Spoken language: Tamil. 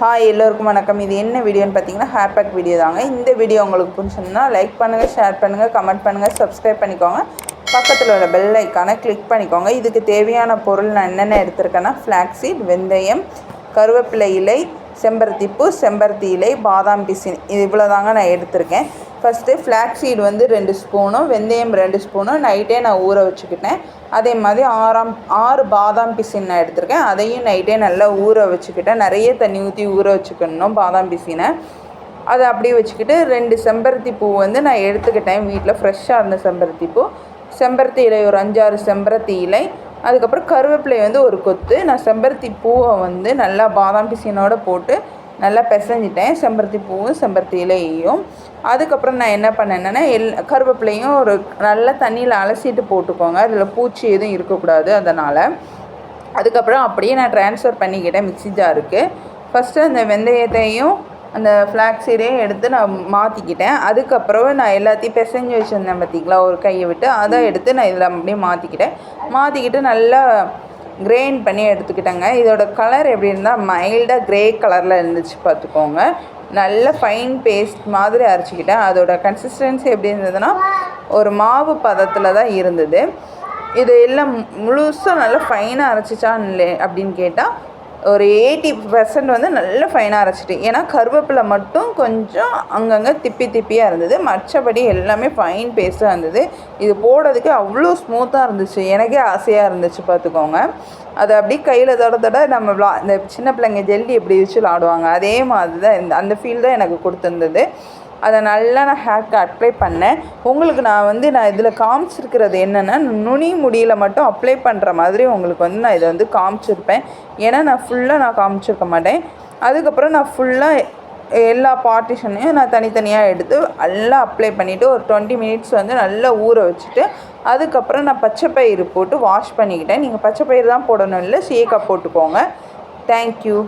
ஹாய் எல்லோருக்கும் வணக்கம். இது என்ன வீடியோன்னு பார்த்தீங்கன்னா ஹேர் பேக் வீடியோ தாங்க. இந்த வீடியோ உங்களுக்கு பிடிச்சிருந்தா லைக் பண்ணுங்கள், ஷேர் பண்ணுங்கள், கமெண்ட் பண்ணுங்கள், சப்ஸ்கிரைப் பண்ணிக்கோங்க. பக்கத்தில் உள்ள பெல் ஐக்கானை கிளிக் பண்ணிக்கோங்க. இதுக்கு தேவையான பொருள் நான் என்னென்ன எடுத்திருக்கேன்னா ஃப்ளாக்ஸீட், வெந்தயம், கருவேப்பிலை இலை, செம்பருத்திப்பூ, செம்பருத்தி இலை, பாதாம் பிசின், இது இவ்வளோ தாங்க நான் எடுத்திருக்கேன். ஃபஸ்ட்டு ஃப்ளாக்ஸீட் வந்து 2 ஸ்பூனும், வெந்தயம் 2 ஸ்பூனும் நைட்டே நான் ஊற வச்சுக்கிட்டேன். அதே மாதிரி 6 பாதாம் பிசின் நான் எடுத்திருக்கேன். அதையும் நைட்டே நல்லா ஊற வச்சுக்கிட்டேன். நிறைய தண்ணி ஊற்றி ஊற வச்சுக்கணும் பாதாம் பிசினை. அதை அப்படியே வச்சுக்கிட்டு 2 செம்பருத்தி பூ வந்து நான் எடுத்துக்கிட்டேன். வீட்டில் ஃப்ரெஷ்ஷாக இருந்த செம்பருத்தி பூ, செம்பருத்தி இலை ஒரு 5-6 செம்பருத்தி இலை, அதுக்கப்புறம் கருவேப்பிலை வந்து ஒரு கொத்து. நான் செம்பருத்தி பூவை வந்து நல்லா பாதாம் பிசினோடு போட்டு நல்லா பிசைஞ்சிட்டேன், செம்பருத்தி பூவும் செம்பருத்தி இலையையும். அதுக்கப்புறம் நான் என்ன பண்ணேன்னா கருவேப்பிலையும் ஒரு நல்ல தண்ணியில் அலசிட்டு போட்டுக்கோங்க, அதில் பூச்சி எதுவும் இருக்கக்கூடாது, அதனால். அதுக்கப்புறம் அப்படியே நான் ட்ரான்ஸ்ஃபர் பண்ணிக்கிட்டேன் மிக்ஸி ஜாருக்கு. ஃபஸ்ட்டு அந்த வெந்தயத்தையும் அந்த ஃப்ளாக்ஸீடையும் எடுத்து நான் மாற்றிக்கிட்டேன். அதுக்கப்புறம் நான் எல்லாத்தையும் பிசைஞ்சு வச்சுருந்தேன் பார்த்திங்களா, ஒரு கையை விட்டு, அதை எடுத்து நான் இதில் அப்படியே மாற்றிக்கிட்டு நல்லா கிரைண்ட் பண்ணி எடுத்துக்கிட்டேங்க. இதோட கலர் எப்படி இருந்தால் மைல்டாக க்ரே கலரில் இருந்துச்சு பார்த்துக்கோங்க. நல்ல ஃபைன் பேஸ்ட் மாதிரி அரைச்சிக்கிட்டேன். அதோட கன்சிஸ்டன்சி எப்படி இருந்ததுன்னா ஒரு மாவு பதத்தில் தான் இருந்தது. இது எல்லாம் முழுசாக நல்லா ஃபைனாக அரைச்சிச்சா இல்லை அப்படின்னு கேட்டால் ஒரு 80% வந்து நல்ல ஃபைனாக அரைச்சிட்டேன். ஏன்னா கருவேப்பிலை மட்டும் கொஞ்சம் அங்கங்கே திப்பியாக இருந்தது, மற்றபடி எல்லாமே ஃபைன் பேஸ்ட்டாக இருந்தது. இது போடுறதுக்கு அவ்வளோ ஸ்மூத்தாக இருந்துச்சு, எனக்கே ஆசையாக இருந்துச்சு பார்த்துக்கோங்க. அதை அப்படியே கையில் தொட நம்ம இந்த சின்ன பிள்ளைங்க ஜெல்லி எப்படி வச்சு விளாடுவாங்க, அதே மாதிரி தான் அந்த ஃபீல் தான் எனக்கு கொடுத்துருந்தது. அதை நல்லா நான் ஹேர்க்கு அப்ளை பண்ணேன். உங்களுக்கு நான் இதில் காமிச்சிருக்கிறது என்னென்னா நுனி முடியில் மட்டும் அப்ளை பண்ணுற மாதிரி உங்களுக்கு நான் இதை காமிச்சிருப்பேன். ஏன்னா நான் ஃபுல்லாக காமிச்சிருக்க மாட்டேன். அதுக்கப்புறம் நான் ஃபுல்லாக எல்லா பார்ட்டிஷனையும் நான் தனித்தனியாக எடுத்து நல்லா அப்ளை பண்ணிவிட்டு ஒரு 20 மினிட்ஸ் நல்லா ஊற வச்சுட்டு அதுக்கப்புறம் நான் பச்சைப்பயிறு போட்டு வாஷ் பண்ணிக்கிட்டேன். நீங்கள் பச்சைப்பயிறு தான் போடணும், இல்லை சீயக்காய் போட்டுக்கோங்க. தேங்க்யூ.